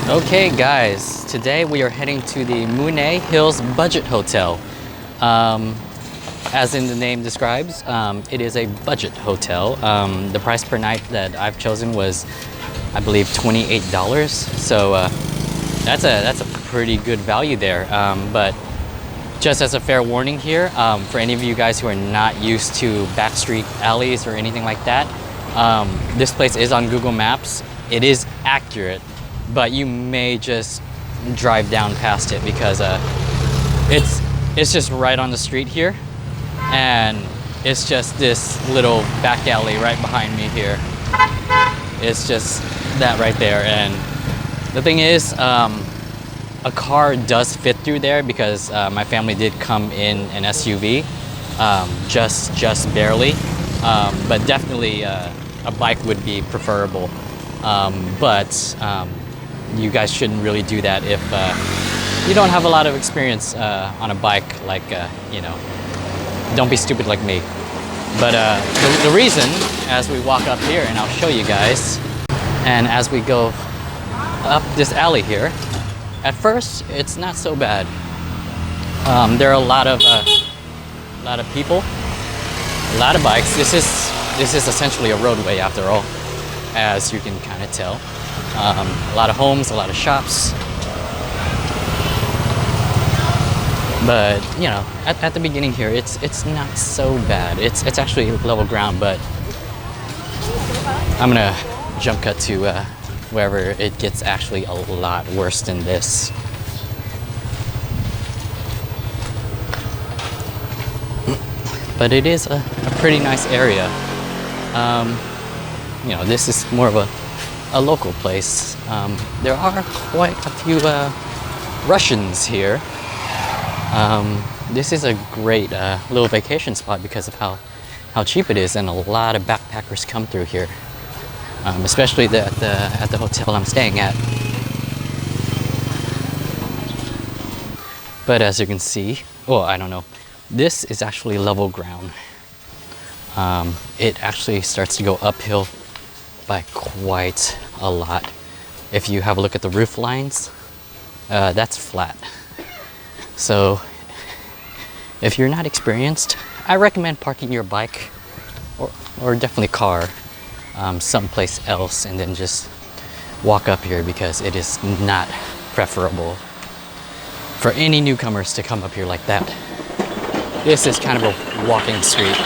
Okay guys, today we are heading to the Mooney Hills Budget Hotel. As in the name describes, it is a budget hotel. The price per night that I've chosen was, I believe, $28. So that's a pretty good value there. But just as a fair warning here, for any of you guys who are not used to backstreet alleys or anything like that, this place is on Google Maps. It is accurate, but you may just drive down past it because it's just right on the street here, and it's just this little back alley right behind me here. It's just that right there, and the thing is, a car does fit through there because my family did come in an SUV, just barely, but definitely a bike would be preferable. But you guys shouldn't really do that if you don't have a lot of experience on a bike. Like, you know, don't be stupid like me. But the reason, as we walk up here, and I'll show you guys, and as we go up this alley here, at first it's not so bad. There are a lot of people, a lot of bikes. This is essentially a roadway after all, as you can kind of tell. A lot of homes, a lot of shops. But you know, at the beginning here, it's not so bad. It's actually level ground, but I'm gonna jump cut to wherever it gets actually a lot worse than this. But it is a pretty nice area. You know, this is more of a local place. There are quite a few Russians here. This is a great little vacation spot because of how cheap it is, and a lot of backpackers come through here, especially at the hotel I'm staying at. But as you can see, well, I don't know, this is actually level ground. It actually starts to go uphill by quite a lot. If you have a look at the roof lines, that's flat. So if you're not experienced, I recommend parking your bike or definitely car someplace else, and then just walk up here, because it is not preferable for any newcomers to come up here like that. This is kind of a walking street.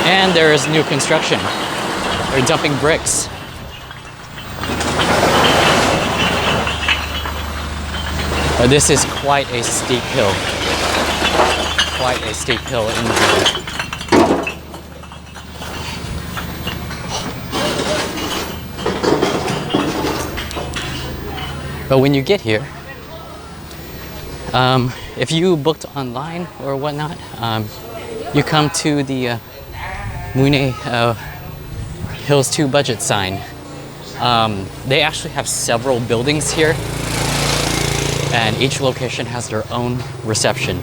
And there is new construction. They're dumping bricks. But this is quite a steep hill. Quite a steep hill indeed. But when you get here, if you booked online or whatnot, you come to the Mooney Hills 2 budget sign. They actually have several buildings here, and each location has their own reception.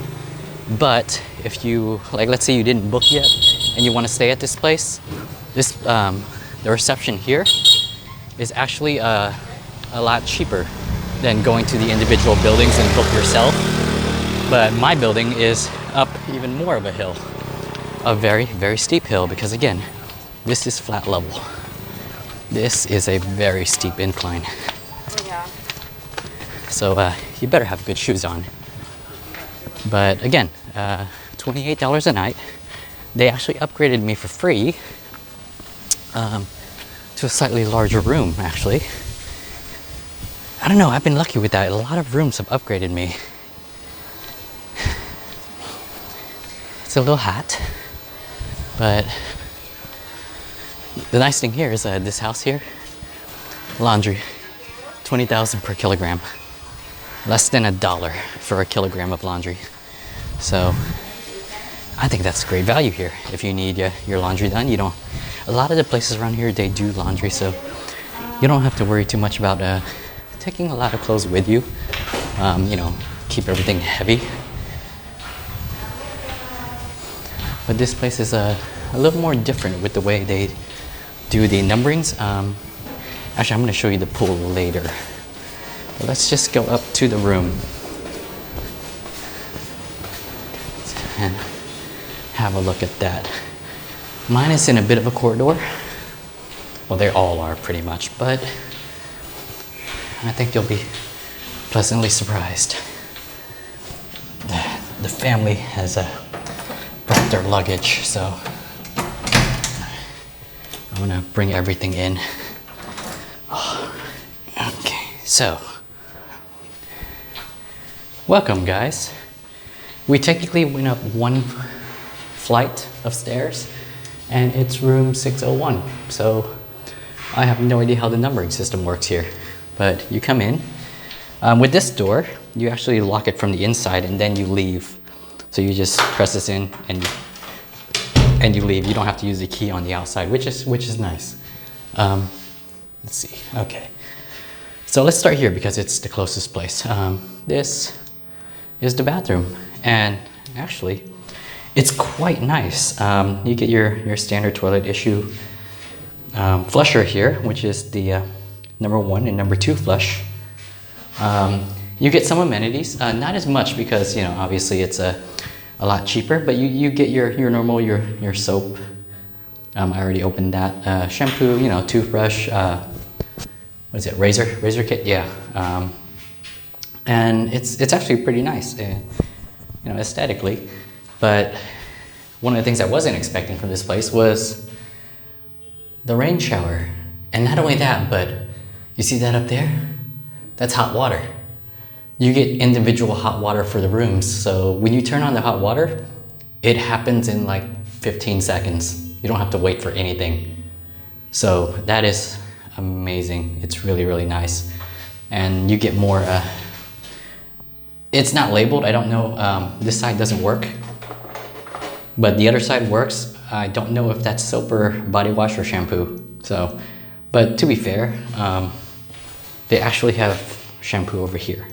But if you, like, let's say you didn't book yet and you want to stay at this place, the reception here is actually a lot cheaper than going to the individual buildings and book yourself. But my building is up even more of a hill, a very, very steep hill, because again, this is flat level. This is a very steep incline. Yeah. So you better have good shoes on. But again, $28 a night. They actually upgraded me for free to a slightly larger room, actually. I don't know, I've been lucky with that. A lot of rooms have upgraded me. It's a little hot, but the nice thing here is this house here, laundry, 20,000 per kilogram. Less than $1 for a kilogram of laundry. So I think that's great value here. If you need your laundry done, you don't, a lot of the places around here, they do laundry, so you don't have to worry too much about taking a lot of clothes with you. You know, keep everything heavy. But this place is a little more different with the way they do the numberings. Actually, I'm gonna show you the pool later. But let's just go up to the room and have a look at that. Mine is in a bit of a corridor. Well, they all are pretty much, but I think you'll be pleasantly surprised. The family has brought their luggage, so I'm gonna bring everything in. Oh, okay, so welcome, guys. We technically went up one flight of stairs, and it's room 601. So I have no idea how the numbering system works here, but you come in. With this door, you actually lock it from the inside and then you leave. So you just press this in and you leave. You don't have to use the key on the outside, which is nice. Let's see. Okay. So let's start here because it's the closest place. This is the bathroom, and actually, it's quite nice. You get your standard toilet issue flusher here, which is the number 1 and number 2 flush. You get some amenities, not as much because, you know, obviously it's a lot cheaper, but you get your normal, your soap. I already opened that. Shampoo, you know, toothbrush, what is it, razor kit, yeah. And it's actually pretty nice, you know, aesthetically. But one of the things I wasn't expecting from this place was the rain shower. And not only that, but you see that up there? That's hot water. You get individual hot water for the rooms. So when you turn on the hot water, it happens in like 15 seconds. You don't have to wait for anything. So that is amazing. It's really, really nice. And you get more, it's not labeled. I don't know, this side doesn't work, but the other side works. I don't know if that's soap or body wash or shampoo. So, but to be fair, they actually have shampoo over here.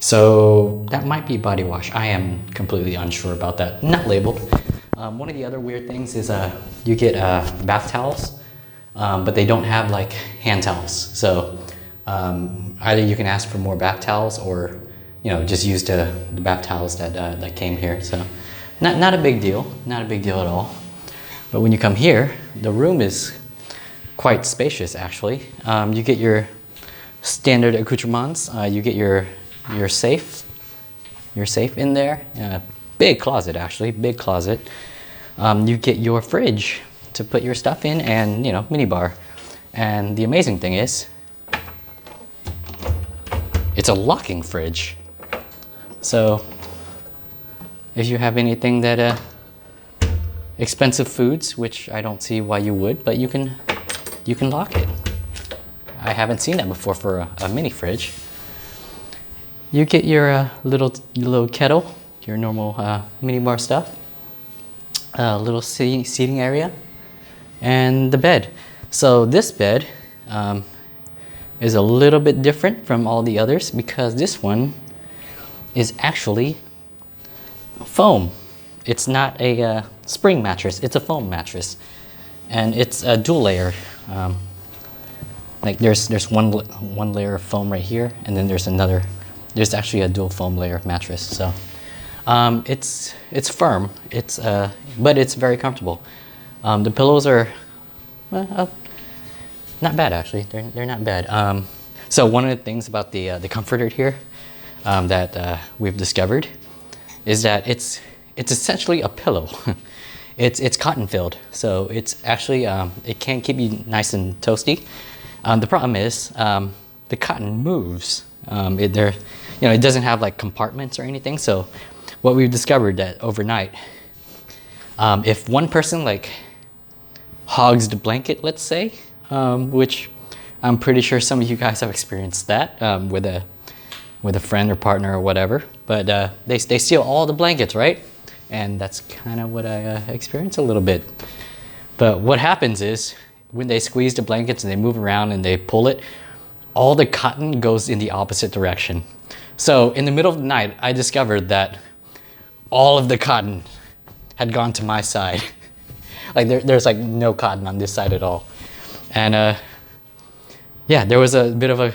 So that might be body wash. I am completely unsure about that. Not labeled. One of the other weird things is you get bath towels, but they don't have like hand towels. So either you can ask for more bath towels or, you know, just use the bath towels that came here. So not a big deal. Not a big deal at all. But when you come here, the room is quite spacious actually. You get your standard accoutrements. You get your safe in there. Big closet actually, big closet. You get your fridge to put your stuff in, and, you know, mini bar. And the amazing thing is, it's a locking fridge. So if you have anything that expensive foods, which I don't see why you would, but you can lock it. I haven't seen that before for a mini fridge. You get your little kettle, your normal mini bar stuff, little seating area, and the bed. So this bed is a little bit different from all the others because this one is actually foam. It's not a spring mattress, it's a foam mattress. And it's a dual layer. Like there's one layer of foam right here, and then there's actually a dual foam layer mattress. So it's firm, but it's very comfortable. The pillows are not bad actually. They're not bad. So one of the things about the comforter here that we've discovered is that it's essentially a pillow. It's cotton filled, so it's actually it can keep you nice and toasty. The problem is the cotton moves. It doesn't have like compartments or anything. So what we've discovered that overnight, if one person like hogs the blanket, let's say, which I'm pretty sure some of you guys have experienced that with a friend or partner or whatever, but they steal all the blankets, right? And that's kind of what I experienced a little bit. But what happens is when they squeeze the blankets and they move around and they pull it, all the cotton goes in the opposite direction. So in the middle of the night, I discovered that all of the cotton had gone to my side. Like there's like no cotton on this side at all. And yeah, there was a bit of a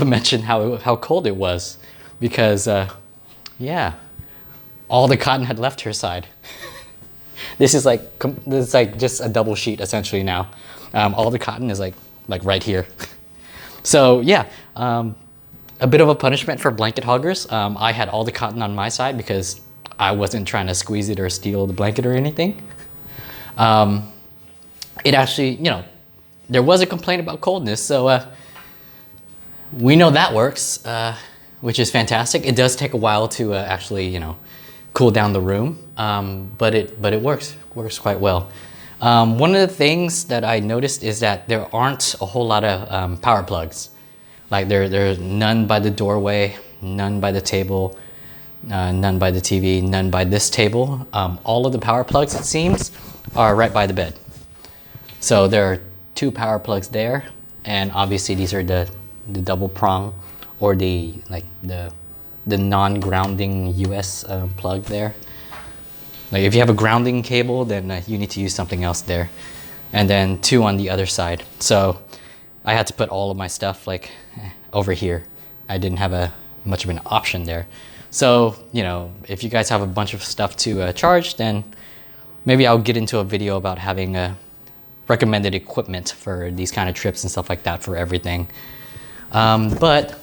mention how cold it was because yeah, all the cotton had left her side. This is like just a double sheet essentially now. All the cotton is like right here. So yeah, a bit of a punishment for blanket hoggers. I had all the cotton on my side because I wasn't trying to squeeze it or steal the blanket or anything. It actually, you know, there was a complaint about coldness, so we know that works, which is fantastic. It does take a while to actually, you know, cool down the room, but it works quite well. One of the things that I noticed is that there aren't a whole lot of power plugs. Like there's none by the doorway, none by the table, none by the TV, none by this table. All of the power plugs, it seems, are right by the bed. So there are 2 power plugs there, and obviously these are the double prong or the non-grounding US plug there. Like if you have a grounding cable, then you need to use something else there. And then 2 on the other side. So I had to put all of my stuff like over here. I didn't have much of an option there. So, you know, if you guys have a bunch of stuff to charge, then maybe I'll get into a video about having recommended equipment for these kind of trips and stuff like that for everything. But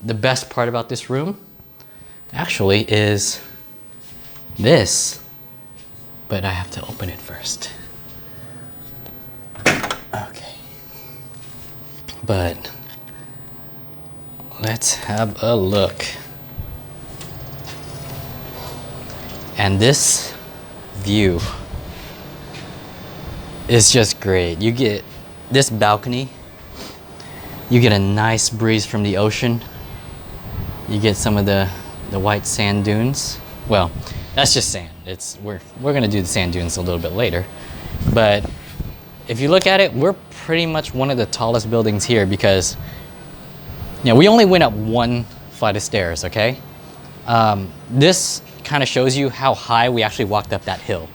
the best part about this room actually is this. But I have to open it first. Okay. But let's have a look. And this view is just great. You get this balcony, you get a nice breeze from the ocean, you get some of the white sand dunes. Well, that's just sand. We're gonna do the sand dunes a little bit later. But if you look at it, we're pretty much one of the tallest buildings here because, you know, we only went up 1 flight of stairs, okay? This kind of shows you how high we actually walked up that hill.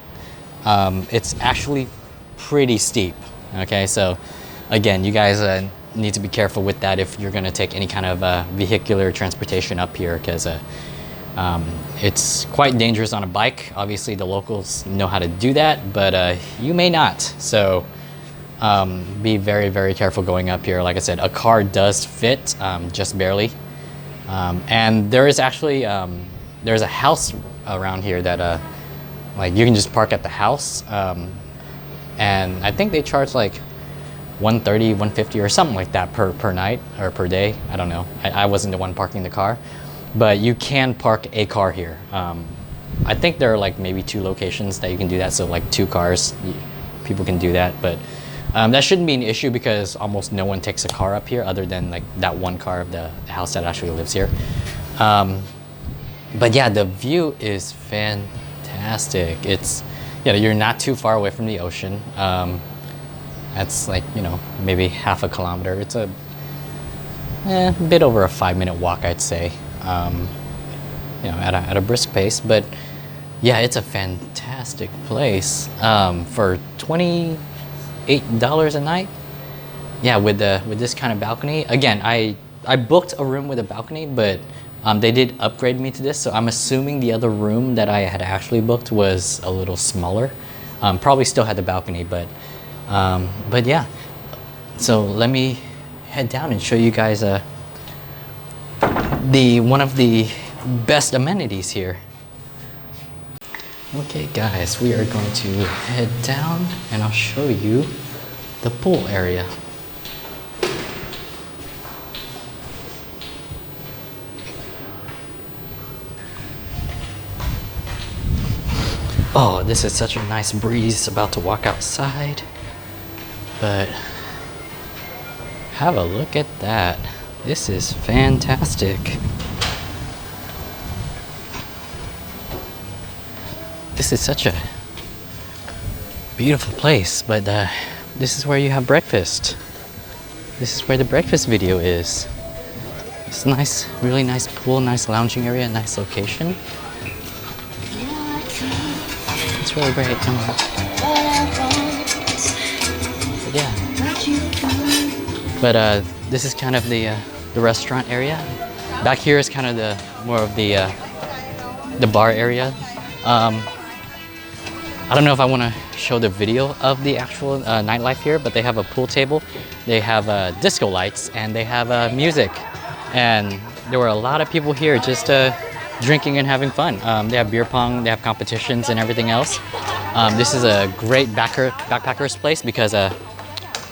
It's actually pretty steep, okay? So again, you guys need to be careful with that if you're gonna take any kind of vehicular transportation up here because it's quite dangerous on a bike. Obviously the locals know how to do that, but you may not. So be very, very careful going up here. Like I said, a car does fit, just barely. And there is actually, there's a house around here that like you can just park at the house. And I think they charge like $130, $150 or something like that per night or per day. I don't know. I wasn't the one parking the car. But you can park a car here. I think there are like maybe 2 locations that you can do that. So like 2 cars, people can do that. But that shouldn't be an issue because almost no one takes a car up here other than like that 1 car of the house that actually lives here. But yeah, the view is fantastic. It's, you know, you're not too far away from the ocean. That's like, you know, maybe half a kilometer. It's a bit over a 5-minute walk, I'd say. You know, at a brisk pace, but yeah, it's a fantastic place for $28 a night. Yeah, with this kind of balcony. Again, I booked a room with a balcony, but they did upgrade me to this, so I'm assuming the other room that I had actually booked was a little smaller. Probably still had the balcony, but yeah. So let me head down and show you guys one of the best amenities here. Okay guys, we are going to head down and I'll show you the pool area. Oh, this is such a nice breeze about to walk outside, but have a look at that. This is fantastic. This is such a beautiful place, but this is where you have breakfast. This is where the breakfast video is. It's nice, really nice pool, nice lounging area, nice location. It's really great. But yeah. But this is kind of the restaurant area. Back here is kind of the more of the bar area. I don't know if I want to show the video of the actual nightlife here, but they have a pool table, they have disco lights, and they have music. And there were a lot of people here just drinking and having fun. They have beer pong, they have competitions and everything else. This is a great backpackers place because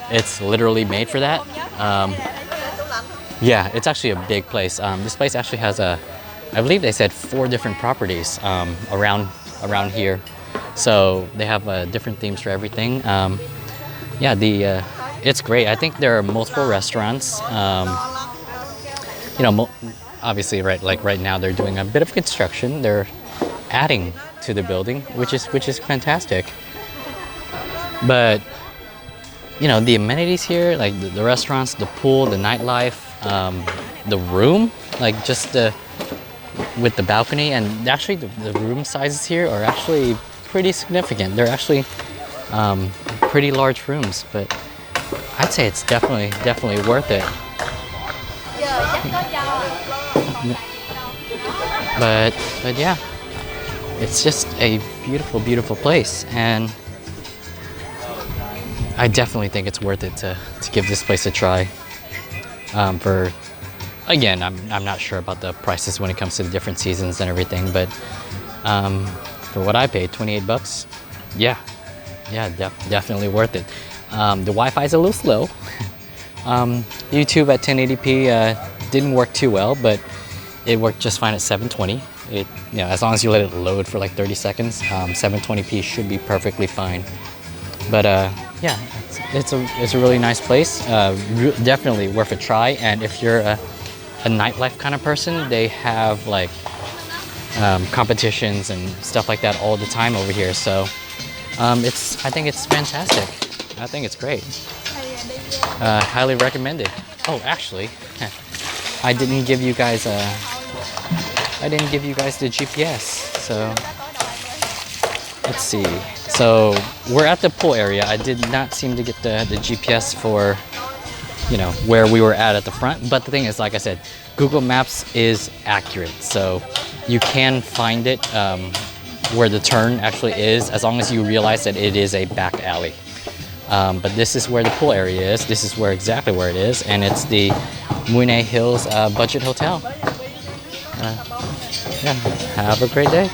it's literally made for that. Yeah, it's actually a big place. This place actually has I believe they said 4 different properties around here. So they have different themes for everything. Yeah, it's great. I think there are multiple restaurants. You know, obviously, right now they're doing a bit of construction. They're adding to the building, which is fantastic. But you know, the amenities here, like the restaurants, the pool, the nightlife, the room, like just with the balcony, and actually the room sizes here are actually pretty significant. They're actually pretty large rooms, but I'd say it's definitely worth it. But yeah, it's just a beautiful place, and I definitely think it's worth it to give this place a try. For again, I'm not sure about the prices when it comes to the different seasons and everything, but for what I paid, 28 bucks, yeah, definitely worth it. The Wi-Fi is a little slow. YouTube at 1080p didn't work too well, but it worked just fine at 720. You know, as long as you let it load for like 30 seconds, 720p should be perfectly fine. But yeah, it's a really nice place. Definitely worth a try. And if you're a nightlife kind of person, they have like competitions and stuff like that all the time over here. So I think it's fantastic. I think it's great. Highly recommended. Oh, actually, I didn't give you guys the GPS. So let's see. So we're at the pool area. I did not seem to get the GPS for, you know, where we were at the front. But the thing is, like I said, Google Maps is accurate. So you can find it where the turn actually is, as long as you realize that it is a back alley. But this is where the pool area is. This is exactly where it is. And it's the Mune Hills Budget Hotel. Yeah, have a great day.